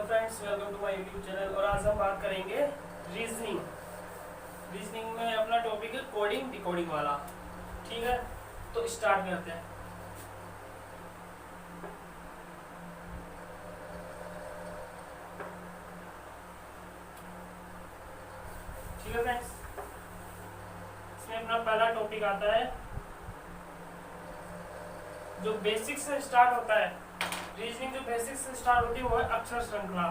Friends, welcome to my YouTube channel. और आज हम बात करेंगे रीजनिंग। रीजनिंग में अपना टॉपिक है कोडिंग डिकोडिंग वाला। ठीक है, तो स्टार्ट करते हैं। ठीक है फ्रेंड्स, इसमें अपना पहला टॉपिक आता है जो बेसिक से स्टार्ट होता है। रीजनिंग जो बेसिक से स्टार्ट होती है वो है अक्षर श्रृंखला।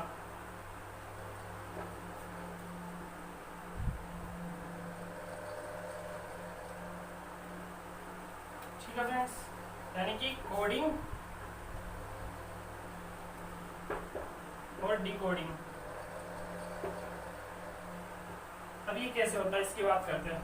ठीक है फ्रेंड्स, यानी कि कोडिंग और डिकोडिंग। अब ये कैसे होता है इसकी बात करते हैं।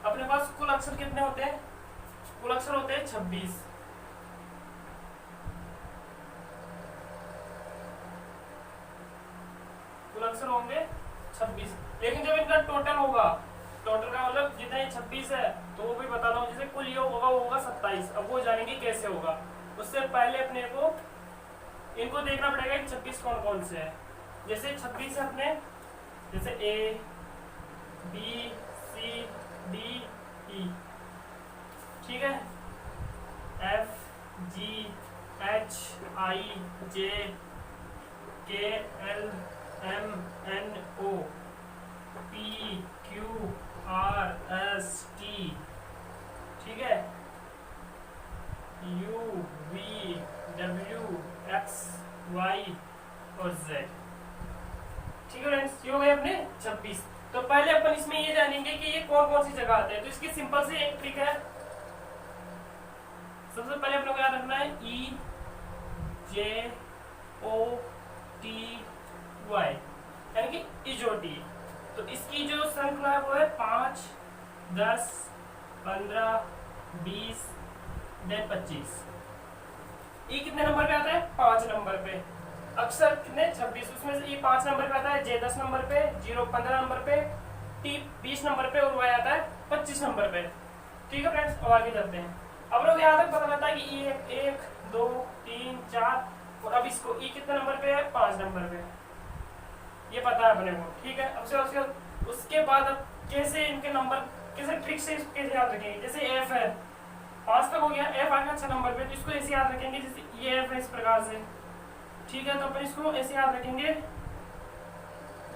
अपने पास कुल अक्षर कितने होते हैं? कुल अक्षर होते हैं 26। कुल अक्षर होंगे 26, लेकिन जब इनका टोटल होगा, टोटल का मतलब जितने 26 है तो वो भी बता रहा हूँ। जैसे कुल योग होगा वो होगा 27। अब वो जानेंगे कैसे होगा। उससे पहले अपने को इनको देखना पड़ेगा कि 26 कौन कौन से है। जैसे 26 है अपने, जैसे ए बी सी डी ई, ठीक है, F G H I J K L M N O P Q R S T, ठीक है, U V W X Y और जेड। ठीक है फ्रेंड्स, ये हो गए अपने 26। तो पहले अपन इसमें ये जानेंगे कि ये कौन कौन सी जगह आते हैं। तो इसकी सिंपल से एक ट्रिक है। सबसे पहले अपने को याद रखना है ई जे ओ टी वाई, यानी कि इजोटी। तो इसकी जो श्रृंखला है वो है 5, 10, 15, 20, देन 25। ई कितने नंबर पे आता है? 5 नंबर पे। अक्षर कितने? 26। उसमें से ई 5 नंबर पे आता है, जे 10 नंबर पे, 0 15 नंबर पे, टी 20 नंबर पे और वाई आता है 25 नंबर पे। ठीक है फ्रेंड्स, अब आगे चलते हैं। अब लोग यहाँ तक पता रहता है कि ई 1 2 3 4, और अब इसको ई कितने नंबर पे है? 5 नंबर पे, ये पता है अपने को। ठीक है, अब से उसके बाद अब कैसे इनके नंबर, कैसे ट्रिक से कैसे याद रखेंगे। जैसे एफ है, 5 तक हो गया, एफ आएगा 6 नंबर पे, तो इसको ऐसे याद रखेंगे जैसे ये एफ है इस प्रकार से। ठीक है, तो अपन इसको ऐसे याद रखेंगे,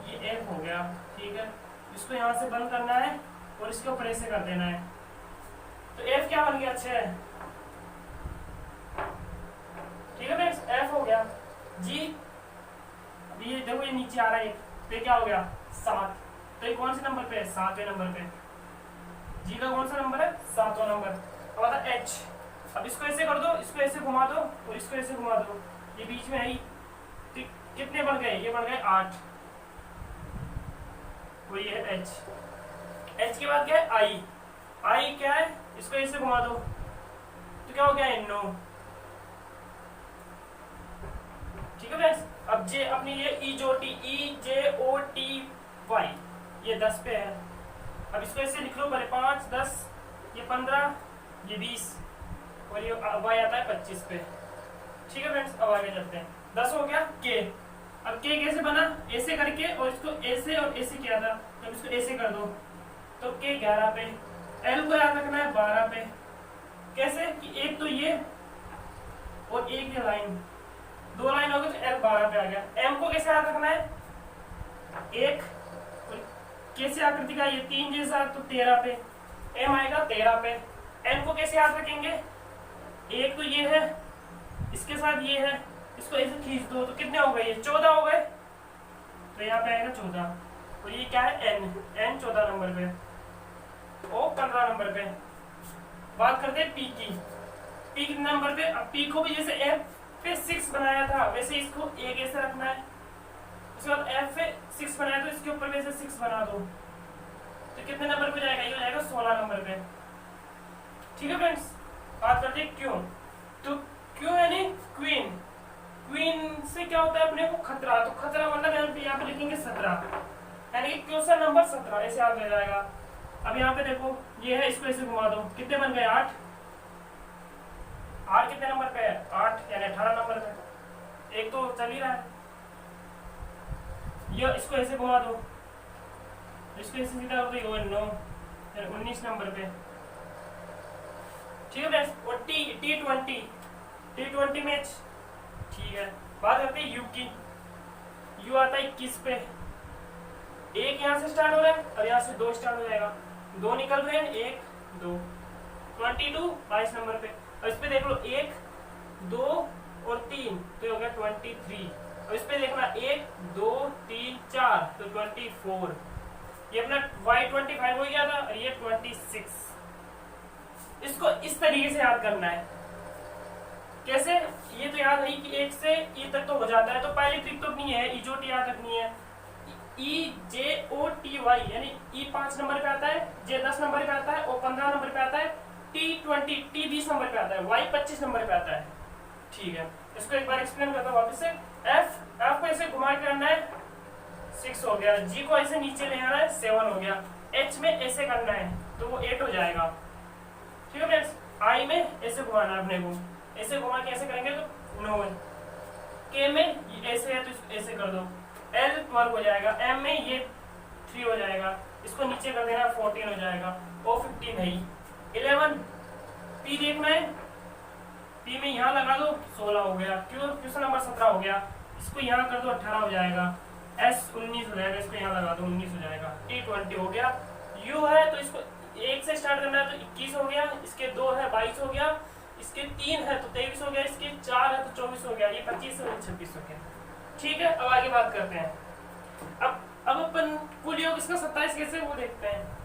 ये एफ हो गया। ठीक है, इसको यहाँ से बंद करना है और इसके ऊपर ऐसे कर देना है। तो एफ क्या बन गया? 6। ठीक है फ्रेंड्स, एफ हो गया। जी, ये देखो ये नीचे आ रहा है, तो क्या हो गया? 7। तो ये कौन से नंबर पे है? 7वें नंबर पे। जी का कौन सा नंबर है? 7वां नंबर। अब आता है एच। अब इसको ऐसे कर दो, इसको ऐसे घुमा दो और इसको ऐसे घुमा दो, ये बीच में है। तो कितने बन गए? ये बन गए 8। वो ये है एच। एच के बाद क्या है? आई। आई क्या है? इसको ऐसे घुमा दो तो क्या हो गया? 9। ठीक है फ्रेंड्स, अब जे अपनी ये ई जो टी, ई जे ओ टी वाई, ये 10 पे है। अब इसको ऐसे लिख लो पहले, 5 10, ये 15, ये 20 और ये वाई आता है 25 पे। ठीक है फ्रेंड्स, अब आगे चलते हैं। 10 हो गया के। अब के कैसे बना? ऐसे करके और इसको ऐसे और ऐसे किया था, तो इसको ऐसे कर दो तो के 11 पे। एल को याद रखना है 12 पे। कैसे कि एक तो ये और एक ये लाइन, 2 लाइन हो गई, तो एल 12 पे आ गया। एम को कैसे याद रखना है? 1 और कैसे आकृति का, ये 3 जैसा, तो 13 पे एम आएगा 13 पे। एन को कैसे याद रखेंगे? एक तो ये है, इसके साथ ये है, इसको ऐसे खींच दो तो कितने हो गए? ये 14 हो गए, तो यहाँ पे आएगा 14। और ये क्या है? एन। एन 14 नंबर पे, ओ 15 नंबर पे। बात करते हैं पी की। पी कितने नंबर पे? अब पी को भी जैसे एफ पे 6 बनाया था वैसे इसको एक ऐसे रखना है। उसके बाद एफ पे 6 बनाया तो इसके ऊपर वैसे 6 बना दो, तो कितने नंबर पे जाएगा? ये जाएगा 16 नंबर पे। ठीक है फ्रेंड्स, बात करते हैं क्यों। तो क्यों यानी क्वीन। क्वीन से क्या होता है अपने को? खतरा। तो खतरा मतलब यहाँ पे लिखेंगे 17, यानी कि क्वेश्चन नंबर 17 ऐसे याद हो जाएगा। अब यहाँ पे देखो ये है, इसको ऐसे घुमा दो, कितने बन गए 8। आर कितने नंबर पे है 8 यानी 18 नंबर पे, एक तो चल ही रहा है। ये इसको ऐसे घुमा दो, इसको ऐसे सीधा कर दो 9 यानी 19 नंबर पे। ठीक है फ्रेंड्स। और टी20 मैच। ठीक है, बात करते हैं यू की। यू आता है 21 पे, एक यहाँ से स्टार्ट हो रहा है और यहाँ से 2 स्टार्ट हो जाएगा, 2 निकल रहे हैं, 1 2 22 22 नंबर पे। और इस पे देख लो 1 2 और 3 तो हो गया 23। और इस पे देखना 1 2 3 4 तो 24। ये अपना y25 हो गया था और ये 26। इसको इस तरीके से याद करना है। कैसे? ये तो याद है कि 1 से ई तक तो हो जाता है, तो पहली ट्रिक तो अपनी है ईजोटी याद रखनी है। EJOTY यानी ई 5 नंबर पे आता है, J 10 नंबर पे आता है, O 15 नंबर पे आता है, T 20 नंबर पे आता है, Y 25 नंबर पे आता है। ठीक है, इसको एक बार एक्सप्लेन करता हूँ वापस से। F को ऐसे घुमा के करना है 6 हो गया, G को ऐसे नीचे ले आना है 7 हो गया, H में ऐसे करना है तो वो 8 हो जाएगा। ठीक है फ्रेंड्स। I में ऐसे घुमाना है अपने को, ऐसे घुमा के ऐसे करेंगे तो 9। K में ऐसे है तो ऐसे कर दो, L 12 हो जाएगा, M में ये 3 हो जाएगा, इसको नीचे कर देना 14 हो जाएगा, O 15 है 11। P देखना है, P में यहाँ लगा दो 16 हो गया, क्वेश्चन नंबर 17 हो गया, इसको यहाँ कर दो 18 हो जाएगा, S 19 हो जाएगा, इसको यहाँ लगा दो 19 हो जाएगा, T 20 हो गया। U है तो इसको 1 से स्टार्ट करना है तो 21 हो गया, इसके 2 है 22 हो गया, इसके 3 है तो 23 हो गया, इसके 4 है तो 24 हो गया, ये 25 है तो 26 हो गया। ठीक है, अब आगे बात करते हैं। अब अपन कुल योग इसका 27 कैसे वो देखते हैं।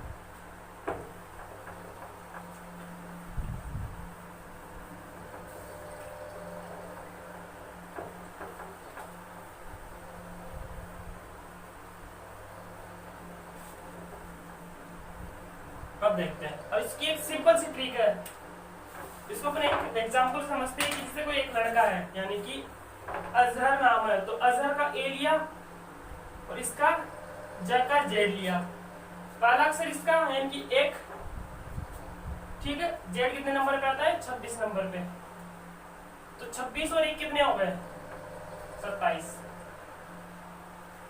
अब देखते हैं। अब इसकी एक सिंपल सी ट्रिक है, इसको अपन एक एग्जांपल समझते हैं कि जैसे कोई एक लड़का है यानी कि अजहर नाम है, तो अजहर का ए लिया और इसका ज का जेड लिया, पहला अक्षर इसका यानी कि 1। ठीक है, जेड कितने नंबर पे आता है 26 नंबर पे, तो 26 और 1 कितने हो गए 27,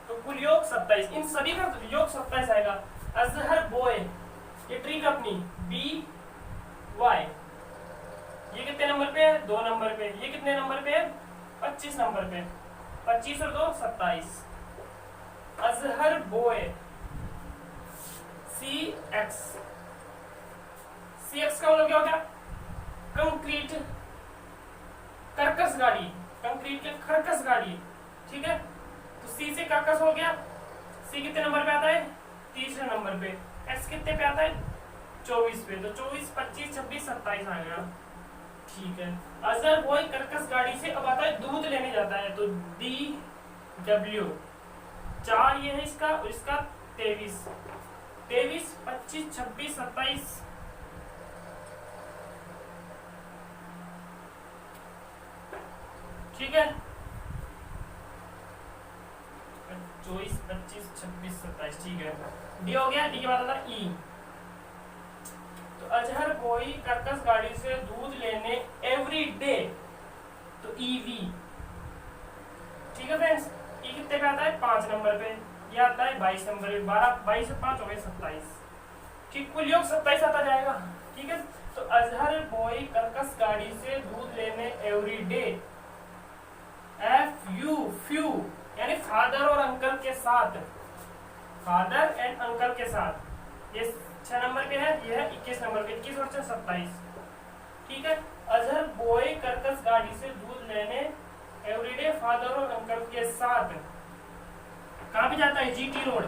तो कुल योग 27। इन सभी का योग 27 आएगा। अजहर बॉय, ये ट्रिक अपनी BY, ये कितने नंबर पे है 2 नंबर पे, ये कितने नंबर पे है 25 नंबर पे, 25 और 2 27। अजहर बॉय CX का मतलब क्या हो गया कंक्रीट कर्कश गाड़ी, कंक्रीट के कर्कश गाड़ी। ठीक है, तो C से कर्कश हो गया, C कितने नंबर पे आता है 3 नंबर पे, X कितने पे आता है 24 पे, तो 24 25 26 27 आ गया। ठीक है, अजहर बॉय कर्कश गाड़ी से अब आता है दूध लेने जाता है, तो DW 4 ये है इसका और इसका 23 25 26 27। ठीक है, 24 25 26 27। ठीक है, डी हो गया। डी के बाद आता है ई, तो अजहर बॉय कर्कश गाड़ी से दूध लेने एवरी डे, तो EV। ठीक है फ्रेंड्स, ई कितने पे आता है 5 नंबर पे, ये आता है 22 नंबर पे, 12 22 से 5 हो गए 27। ठीक, कुल योग 27 आता जाएगा। ठीक है, तो अजहर बॉय कर्कश गाड़ी से दूध लेने एवरी डे, FU फ्यू यानी फादर और अंकल के साथ, फादर एंड अंकल के साथ, ये 6 नंबर पे है, ये है 21 नंबर पे, 21 और 6 27। ठीक है, अजहर बॉय कर्कश गाड़ी से दूध लेने एवरीडे फादर और अंकल के साथ कहाँ पे जाता है GT रोड,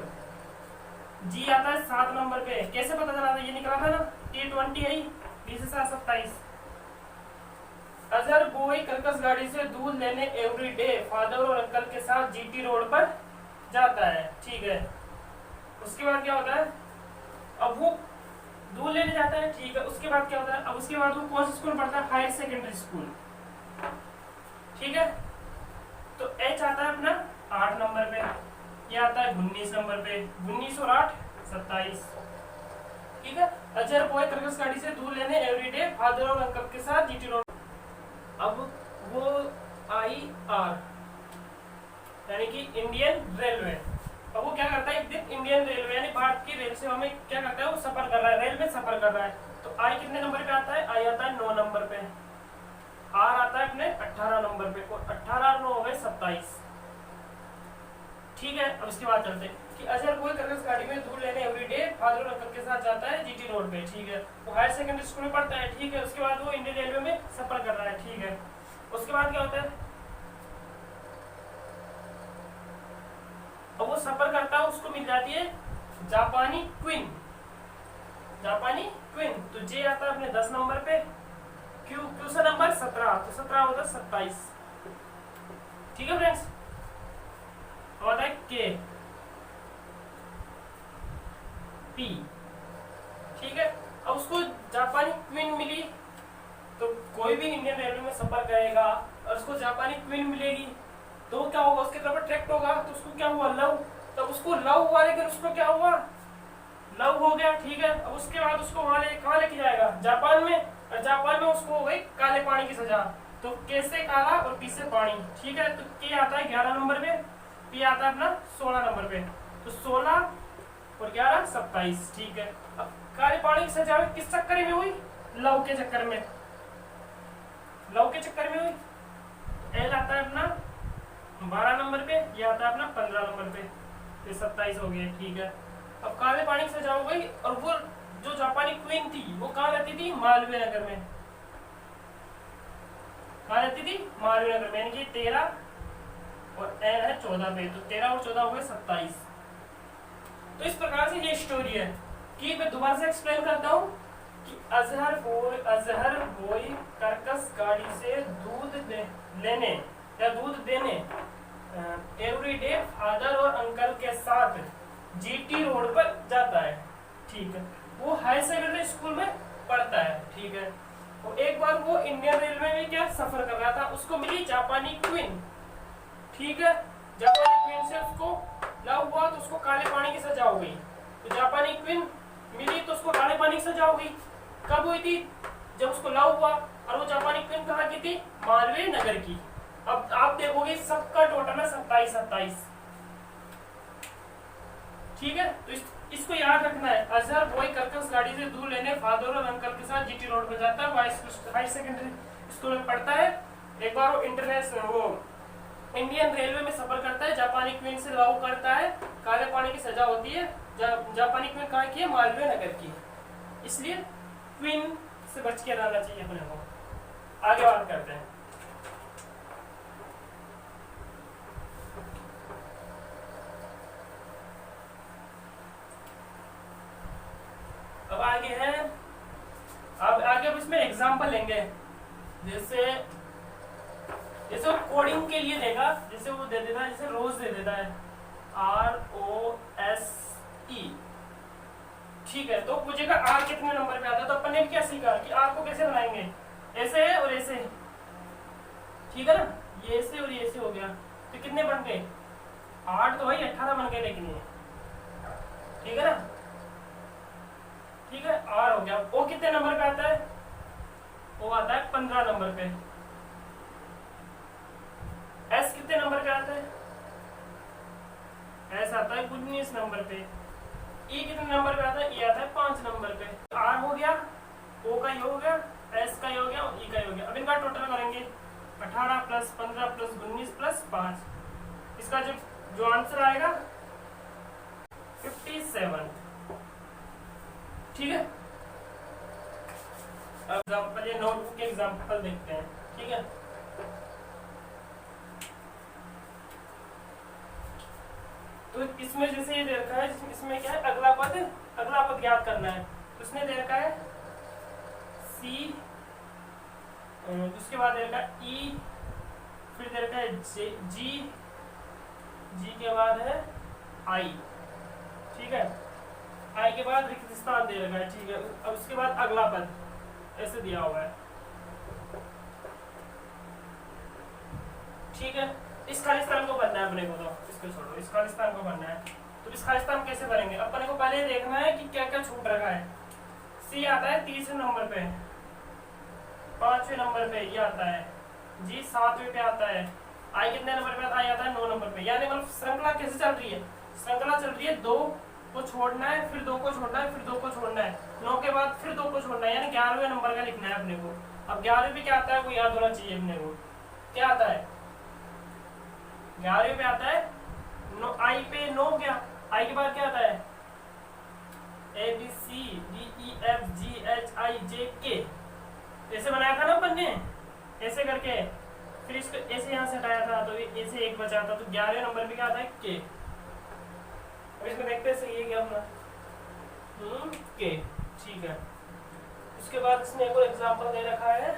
G आता है 7 नंबर पे। कैसे पता चला था, ये निकला था ना T20 है 20 से 27। अजहर बॉय कर्कश गाड़ी से दूध लेने एवरी डे फादर और अंकल के साथ GT रोड पर जाता है। ठीक है, उसके बाद क्या होता है, अब वो दूध लेने जाता है। ठीक है, उसके बाद क्या होता है, अब उसके बाद वो कौन सा स्कूल पढ़ता है, हायर सेकेंडरी स्कूल। ठीक है, तो H आता है अपना 8 नंबर पे, ये आता है 19 नंबर पे, 19 और 8 27। ठीक है। अजहर बॉय कर्कश गाड़ी से दूध लेने एवरीडे फादर और अंकल के साथ जीटी रोड। अब वो IR यानी कि इंडियन रेलवे, अब वो क्या करता है, एक दिन इंडियन रेलवे यानी भारत की रेल सेवा में क्या करता है, वो सफर कर रहा है, रेल में सफर कर रहा है। तो आई कितने नंबर पे आता है, आई आता है 9 नंबर पे, आर आता है अपने 18 नंबर पे, और 18 और 9 हो गए 27। ठीक है। अब इसके बाद चलते हैं कि अजहर कोई कर्कश गाड़ी में दूध लेने एवरीडे फादर और अंकल के साथ जाता है जीटी रोड पे। ठीक है। वो हायर सेकेंडरी स्कूल में पढ़ता है। ठीक है। उसके बाद वो इंडियन रेलवे में सफर कर रहा है। ठीक है। उसके बाद क्या होता है, अब वो सफर करता है, उसको मिल जाती है जापानी क्वीन। जापानी क्वीन, तो जे आता है अपने 10 नंबर पे, क्यू सा नंबर 17, तो 17 होता है 27। ठीक है फ्रेंड्स। और है के पी। ठीक है। अब उसको जापानी क्वीन मिली, तो कोई भी इंडियन रेलवे में सफर करेगा और उसको जापानी क्वीन मिलेगी तो क्या होगा, उसके तरफ अट्रैक्ट होगा, तो उसको क्या हुआ, लव। तब उसको लव हुआ, लेकिन उसको क्या हुआ, लव हो गया। ठीक है। अब उसके बाद उसको वहां कहाँ लेके जाएगा, जापान में, और जापान में उसको हो गई काले पानी की सजा। तो के से काला और पी से पानी। ठीक है। तो के आता है 11 नंबर पे, पी आता है अपना 16 नंबर पे, तो 16 और 11 27। ठीक है। अब काले पानी की सजा किस चक्कर में हुई, लव के चक्कर में, लव के चक्कर में हुई। एल आता है अपना 12 नंबर पे, ये आता है अपना 15 नंबर पे, ये 27 हो गया। ठीक है। अब काले पानी की सजा हो गई, और वो जो जापानी क्वीन थी वो कहाँ रहती थी, मालवीय नगर में। कहाँ रहती थी, मालवीय नगर में, यानी कि 13 और एल है 14 पे, तो 13 और 14 हो गए 27। तो इस प्रकार से ये स्टोरी है कि मैं दोबारा से एक्सप्लेन करता हूँ कि अजहर बोई कर्कश गाड़ी से दूध लेने या दूध देने एवरीडे फादर और अंकल के साथ जीटी रोड पर जाता है। ठीक है। वो हाई सेकेंडरी स्कूल में पढ़ता है। ठीक है। और एक बार वो इंडियन रेलवे में क्या सफर कर रहा था, उसको मिली जापानी क्वीन। ठीक है। जापानी क्वीन से उसको लव हुआ, तो उसको काले पानी की सजा हो गई। तो जापानी क्वीन मिली तो उसको काले पानी की सजा हो गई। कब हुई थी, जब उसको लव हुआ, और वो जापानी क्वीन कहाँ की थी, मालवीय नगर की। अब आप देखोगे सबका टोटल है 27। ठीक है। तो इसको याद रखना है। अजहर बॉय कर्कश गाड़ी से दूध लेने फादर और अंकल के साथ जीटी रोड पर जाता है, हाई सेकेंडरी स्कूल में पढ़ता है। एक बार वो इंटरनेशनल वो इंडियन रेलवे में सफर करता है, जापानी क्वीन से लव करता है, काले पानी की सजा होती है। जापानी क्वीन कहाँ की है, मालवीय नगर की, इसलिए क्वीन से बच के रहना चाहिए अपने को। आगे बात करते हैं। अब आगे है, अब आगे अब इसमें एग्जांपल लेंगे। जैसे वो कोडिंग के लिए देगा, जैसे वो दे देता है, जैसे रोज दे देता है ROSE। ठीक है। तो पूछेगा आर कितने नंबर पे आता है, तो अपन ने क्या सीखा कि आर को कैसे बनाएंगे, ऐसे है और ऐसे। ठीक है ना, ये ऐसे और ये ऐसे हो गया, तो कितने बन गए, 8 तो भाई 18 बन गए, लेकिन ये ठीक है ना। ठीक है। आर हो गया। ओ कितने नंबर पे आता है, वो आता है 15 नंबर पे। एस कितने नंबर पे आता है, एस आता है 19 नंबर पे। ई कितने नंबर पे आता है, ई आता है 5 नंबर पे। आर हो गया, ओ का ये हो गया, एस का ये हो गया, ई का ये हो गया। अब इनका टोटल करेंगे 18 प्लस 15 प्लस 19 प्लस 5, इसका जो आंसर आएगा 57। ठीक है। अब एग्जांपल, ये नोटबुक के एग्जांपल देखते हैं। ठीक है। तो इसमें जैसे ये दे रखा है, इसमें क्या है, अगला पद ज्ञात करना है। तो उसने दे रखा है सी, उसके बाद दे रखा है ई, फिर दे रखा है जी, जी के बाद है आई। ठीक है। आई के बाद रिक्त स्थान दे रखा है। ठीक है। अब उसके बाद अगला पद ऐसे दिया हुआ है। ठीक है। इस खालिस्तान को बनना है अपने को, तो इसको छोड़ो, इस खालिस्तान को बनना है। तो इस खालिस्तान कैसे भरेंगे, अपने को पहले देखना है कि क्या क्या छूट रखा है। सी आता है तीसरे नंबर पे, पांचवें नंबर पे ये आता है, जी सातवें पे आता है, आई कितने नंबर पे आता है? आता है 9 नंबर पे। यानी मतलब श्रृंखला कैसे चल रही है? श्रृंखला चल रही है, 2 को छोड़ना है, फिर 2 को छोड़ना है, फिर 2 को छोड़ना है, 9 के बाद फिर 2 को छोड़ना है, यानी 11वें नंबर का लिखना है अपने को। अब 11वें पे क्या आता है वो याद होना चाहिए अपने को। क्या आता है 11वें पे? आता है आई पे 9। क्या आई के बाद क्या आता है? A B C D E F G H I J K, ऐसे बनाया था ना अपन ने, ऐसे करके, फिर इसको ऐसे यहाँ से हटाया था तो ऐसे एक बचा था, तो 11वें नंबर पे क्या आता है? के। अब इसमें देखते हैं सही है क्या अपना? के, ठीक है। उसके बाद इसमें एक और एग्जांपल दे रखा है,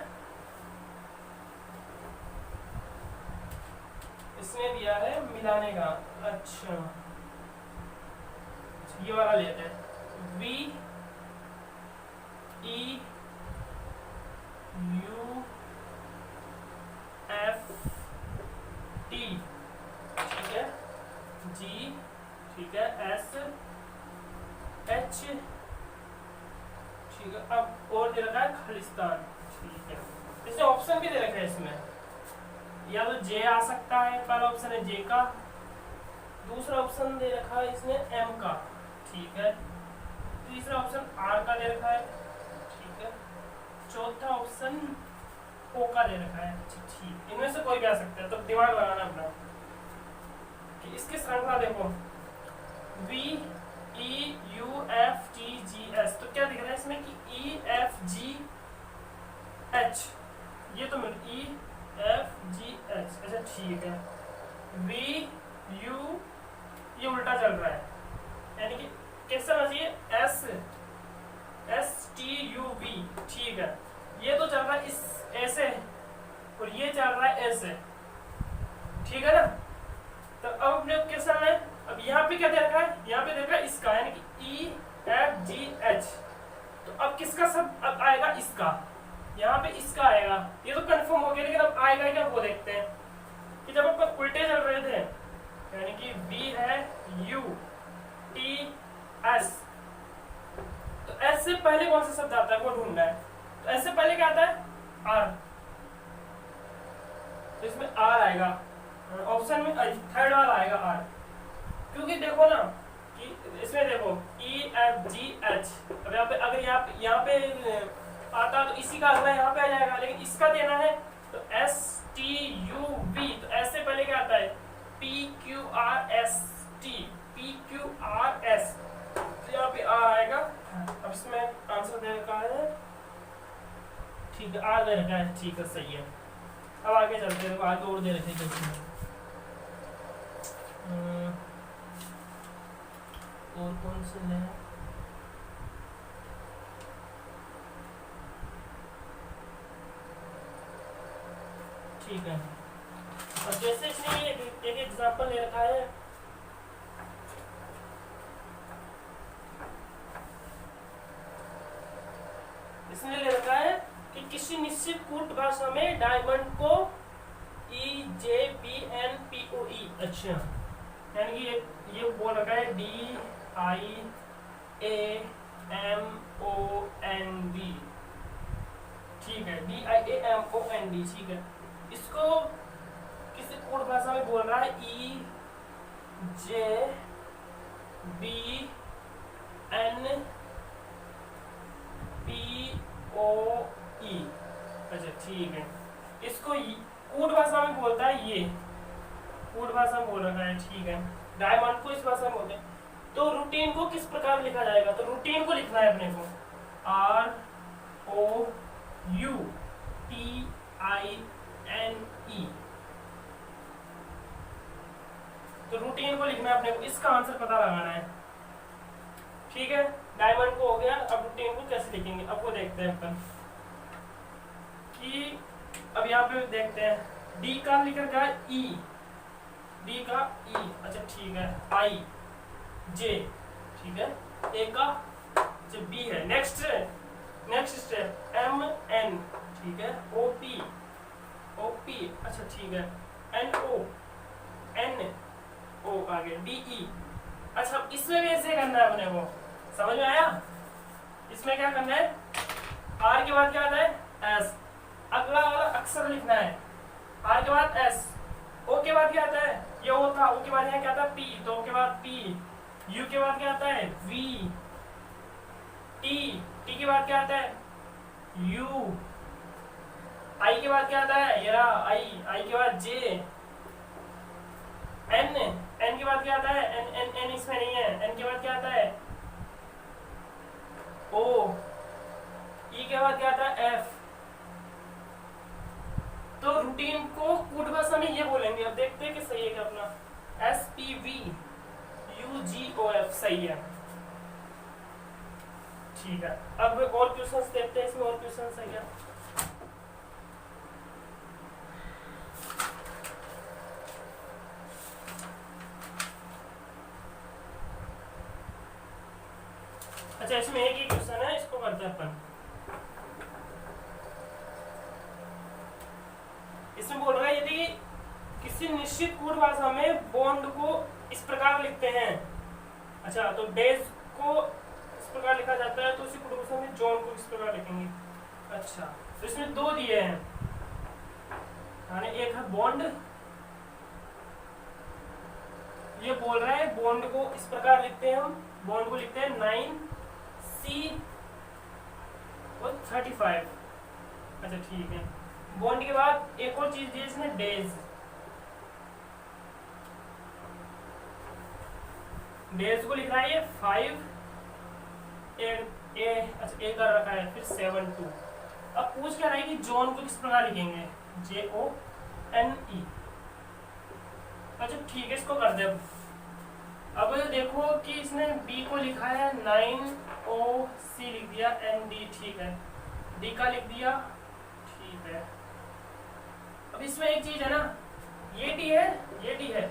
इसने दिया है मिलाने का। अच्छा ये वाला लेते हैं, V E U F T, ठीक है, G, ठीक है, S H, ठीक है। अब और दे रखा है खालिस्तान, ठीक है। इसमें ऑप्शन भी दे रखा है, इसमें या तो जे आ सकता है, पहला ऑप्शन है जे का, दूसरा ऑप्शन दे रखा है इसने एम का, ठीक है, तीसरा ऑप्शन आर का दे रखा है, ठीक है, चौथा ऑप्शन ओ का दे रखा है, ठीक। इनमें से कोई भी आ सकता है, तो दिमाग लगाना अपना कि इसकी श्रृंखला देखो, V E U F T G S, तो क्या दिख रहा है इसमें कि E F G H, ये तो मिल E F G H, अच्छा ठीक है। V U, ये उल्टा चल रहा है, यानी कि कैसा होना चाहिए? S S T U V, ठीक है। ये तो चल रहा है इस ऐसे, और ये चल रहा है ऐसे, ठीक है ना? तो अब अपने कैसा है? अब यहाँ पे क्या दे रखा है? यहाँ पे दे रखा है इसका, यानी कि E F G H, तो अब किसका सब अब आएगा? इसका, यहाँ पे इसका आएगा, ये तो कंफर्म हो गया, लेकिन अब आएगा क्या वो देखते हैं। कि जब अपन उल्टे चल रहे थे, यानी कि V है U T S, तो S से पहले कौन सा शब्द आता है वो ढूंढना है। तो S से पहले क्या आता है? R, तो इसमें R आएगा, ऑप्शन में थर्ड वाला आएगा R, क्योंकि देखो ना कि इसमें देखो E F G H, अब यहाँ पे अगर यहाँ पे आता तो इसी का अगला यहाँ पे आ जाएगा, लेकिन इसका देना है तो S T U V, तो S से पहले क्या आता है? P Q R S T, P Q R S, तो यहाँ पे R आएगा। अब इसमें आंसर दे रखा है, ठीक है, R दे रखा है, ठीक है, सही है। अब आगे चलते हैं, आगे और दे रखे हैं, और कौन से लें? ठीक है, और जैसे इसने एक एग्जांपल ले रखा है, इसने ले रखा है कि किसी निश्चित कूट भाषा में डायमंड को E J P N P O E, अच्छा, यानी कि ये बोल रखा है D I A M O N D, ठीक है, D I A M O N D, ठीक है। इसको किसी कूट भाषा में बोल रहा है E J B N P O E, अच्छा ठीक है। इसको कूट भाषा में बोलता है, ये कूट भाषा में बोल रखा है, ठीक है। डायमंड को इस भाषा में बोलते हैं। तो रूटीन को किस प्रकार लिखा जाएगा? तो रूटीन को लिखना है अपने को R O U T I N E, तो रूटीन को लिखना है अपने को, इसका आंसर पता लगाना है, ठीक है। डायमंड को हो गया, अब रूटीन को कैसे लिखेंगे अब वो देखते हैं अपन कि अब यहाँ पे देखते हैं डी का लिख रखा है ई, डी का ई, अच्छा ठीक है, आई जे, ठीक है, ए का जो बी है, नेक्स्ट स्टेप एम एन, ठीक है, ओ पी, अच्छा ठीक है, एन ओ आगे डी ई, अच्छा इसमें भी ऐसे करना है अपने को, समझ में आया? इसमें क्या करना है, आर के बाद क्या आता है एस, अगला वाला अक्षर लिखना है, आर के बाद एस, ओ के बाद क्या आता है, ये ओ था, ओ के बाद यहाँ क्या आता है पी, तो ओ के बाद पी, यू के बाद क्या आता है वी, टी, टी के बाद क्या आता है यू, आई के बाद क्या आता है ये रहा आई, आई के बाद जे, एन, एन के बाद क्या आता है एन, एन, एन इसमें नहीं है, एन के बाद क्या आता है ओ, ई के बाद क्या आता है एफ। तो रूटीन को कूट भाषा में ये बोलेंगे। अब देखते हैं कि सही है क्या अपना, S P V U G O F सही है। ठीक है, अब और क्वेश्चंस देखते हैं, इसमें और क्वेश्चंस है क्या। अच्छा, इसमें एक ही क्वेश्चन है, इसको करते हैं अपन। इसमें बोल रहा है यदि किसी निश्चित कूट भाषा में बॉन्ड को इस प्रकार लिखते हैं, अच्छा तो डेज को इस प्रकार लिखा जाता है, तो उसी कूट भाषा में जॉन को इस प्रकार लिखेंगे। अच्छा, तो इसमें दो दिए हैं, यानी एक है बॉन्ड, ये बोल रहा है बॉन्ड को इस प्रकार लिखते हैं हम, बॉन्ड को लिखते हैं 9C और 35। अच्छा ठीक है, बॉन्ड के बाद एक और चीज दी है इसने डेज, डेज को लिख रहा है ये 5 अच्छा ए कर रखा है, फिर 7 2। अब पूछ क्या रहा है कि जॉन को किस प्रकार लिखेंगे, JONE। अच्छा ठीक है, इसको कर दे। अब देखो कि इसने B को लिखा है 9OC लिख दिया, ND ठीक है, D का लिख दिया ठीक है। अब इसमें एक चीज है ना, ये D है ये D है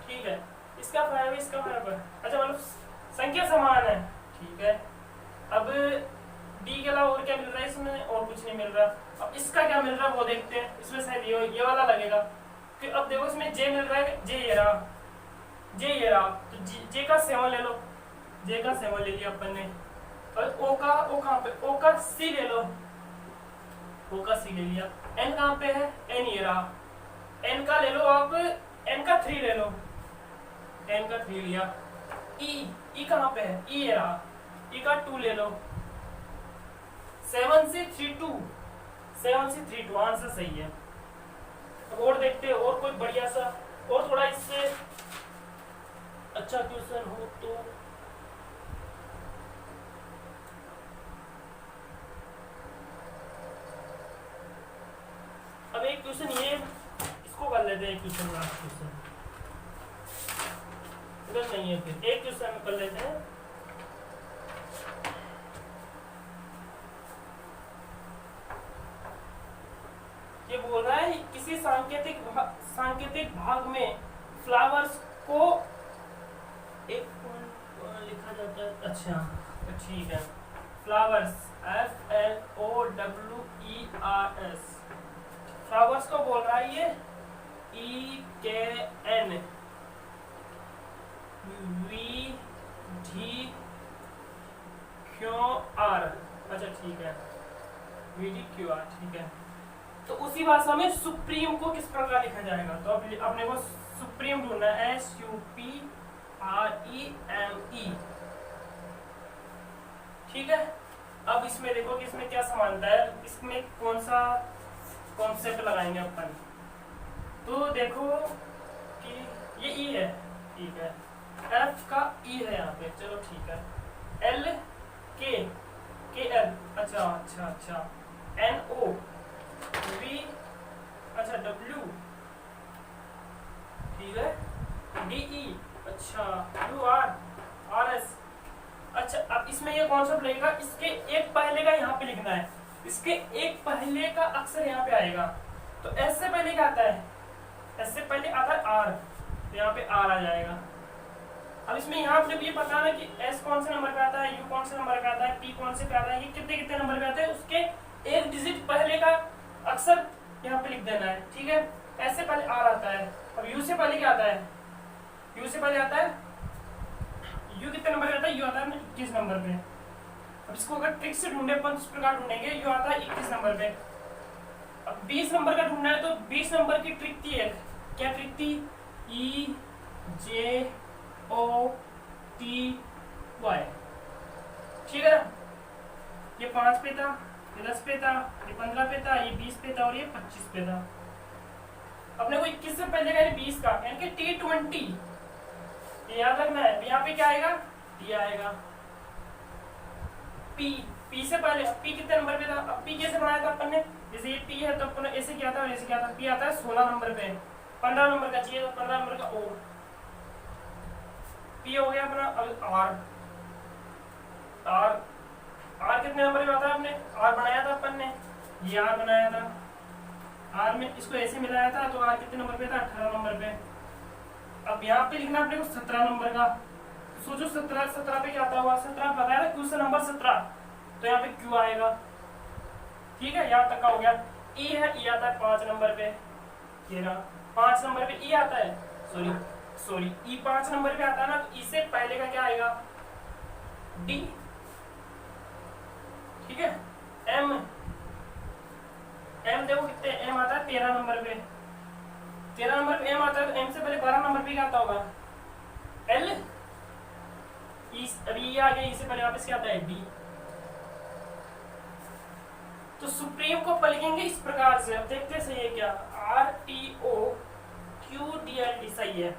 ठीक है, इसका 5 इसका 5 है, अच्छा मतलब संख्या समान है ठीक है। अब D के अलावा और क्या मिल रहा है इसमें, और कुछ नहीं मिल रहा। अब इसका क्या मिल रहा है वो देखते हैं, इसमें शायद ये वाला लगेगा कि अब देखो इसमें J मिल रहा है, J ये रहा, J ये रहा, तो J का 7 ले लो, J का 7 ले लिया अपन ने, और O कहाँ पे, O का C ले लो, O का C ले लिया, N कहाँ पे है, N ये रहा, N का ले लो आप, N का 3 ले लो, N का 3 लिया, E कहाँ पे है, E ये रहा, E का 2 ले लो, 7 से 3 2, 7 से 3 2 आंसर सही है। अब और देखते हैं और कोई बढ़िया सा और थोड़ा इससे अच्छा क्वेश्चन हो तो। अब एक क्वेश्चन ये इसको कर लेते हैं, क्वेश्चन लास्ट क्वेश्चन इधर नहीं है, फिर एक क्वेश्चन कर लेते हैं। ये बोल रहा है किसी सांकेतिक भाग में फ्लावर्स को एक लिखा जाता है, अच्छा ठीक है, फ्लावर्स FLOWERS, फ्लावर्स को बोल रहा है ये EKN VDQR, अच्छा ठीक है VDQR ठीक है। तो उसी भाषा में सुप्रीम को किस प्रकार लिखा जाएगा, तो अपने को सुप्रीम ढूंढना है, SUPREME ठीक है। अब इसमें देखो कि इसमें क्या समानता है, इसमें कौन सा कॉन्सेप्ट लगाएंगे अपन, तो देखो कि ये E है ठीक है, F का E है यहाँ पे, चलो ठीक है, L K L अच्छा NO V अच्छा W ठीक है, DE अच्छा URS। अच्छा अब इसमें ये कॉन्सेप्ट लगेगा, इसके एक पहले का यहाँ पे लिखना है, इसके एक पहले का अक्षर यहाँ पे आएगा, तो S से पहले क्या आता है, S से पहले आता है R, तो यहाँ पे R आ जाएगा। अब इसमें यहाँ पे ये पता ना कि S कौन से नंबर पे आता है, U कौन से नंबर पे आता है, T कौन से पे आता है, ये कितने कितने नंबर पे आते हैं, उसके एक डिजिट पहले का अक्षर यहाँ पे लिख देना है ठीक है। S से पहले R आता है, अब U से पहले क्या आता है, U से पहले आता है U कितने नंबर पे आता है, U आता है 21 नंबर पे, अब इसको अगर ट्रिक से ढूंढे अपन इस प्रकार ढूंढेंगे, ये आता है 21 नंबर पे। अब 20 नंबर का ढूंढना है तो 20 नंबर की ट्रिक थी एक, क्या ट्रिक थी? ई जे ओ टी वाई, ठीक है ना? ये 5 पे था, ये 10 पे था, ये 15 पे था, ये 20 पे था और ये 25 पे था। अपने को 21 से पहले का 20 का यानी कि T20 ये याद रखना है। यहाँ पे क्या आएगा? टी आएगा। पी, पी से पहले पी कितने नंबर पे था? अब पी कैसे बनाया था अपन ने? जैसे ये पी है तो अपन ऐसे क्या था और ऐसे क्या था? पी आता है 16 नंबर पे, 15 नंबर का चाहिए तो 15 नंबर का ओ, पी हो गया अपना। अब आर, आर आर कितने नंबर पे आता है? अपने आर बनाया था अपन ने, ये आर बनाया था, आर में इसको ऐसे मिलाया था तो आर कितने नंबर पे था? 18 नंबर पे। अब यहाँ पे लिखना अपने को 17 नंबर का। सोचो 17 पे क्या आता होगा? 17 बताया ना क्यू से नंबर 17, तो यहाँ पे क्यू आएगा, ठीक है? यहाँ तक का हो गया। ई है, ई आता है 5 नंबर पे, ये रहा 5 नंबर पे ई आता है, सॉरी ई 5 नंबर पे आता है ना, तो ई से पहले का क्या आएगा? डी, ठीक है? एम, एम देखो कितने एम आता है 13 नंबर पे, 13 नंबर पे एम आता है, तो एम से पहले 12 नंबर पे क्या आता होगा? एल, अभी ये आ गया, ई से पहले वापस क्या आता है? डी। तो सुप्रीम को पलकेंगे इस प्रकार से। अब देखते सही है क्या? R T O Q D L D, सही है।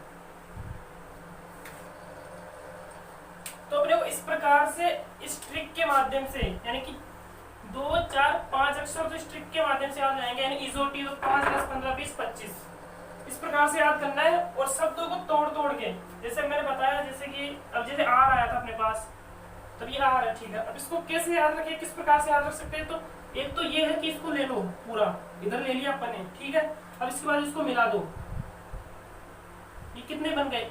तो अपने को इस प्रकार से इस ट्रिक के माध्यम से, यानी कि 2 4 5 अक्षर तो इस ट्रिक के माध्यम से याद रहेंगे, यानी इजोटी तो 5 10 15 20 25 इस प्रकार से याद करना है। और शब्दों को तोड़ तोड़ के, जैसे मैंने बताया, जैसे कि अब जैसे आर आया था अपने पास, तब ये आर है, ठीक है? अब इसको कैसे याद रखें, किस प्रकार से याद रख सकते हैं? तो एक तो ये है कि इसको ले लो पूरा, इधर ले लिया अपन ने, ठीक है? अब इसके बाद इसको मिला दो, ये कितने बन गए?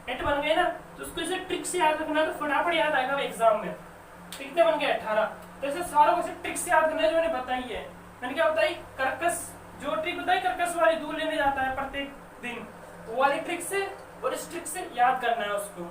8 बन गए ना। तो उसको इसे ट्रिक से याद रखना है तो फटाफट याद आएगा एग्जाम में। कितने बन गए? 18। तो ऐसे सारों को ट्रिक से याद करना है जो मैंने बताई है। मैंने क्या बताई? कर्कश, जो ट्रिक बताई कर्कश वाली, दूध लेने जाता है प्रत्येक दिन, वो वाली ट्रिक से और इस ट्रिक से याद करना है उसको।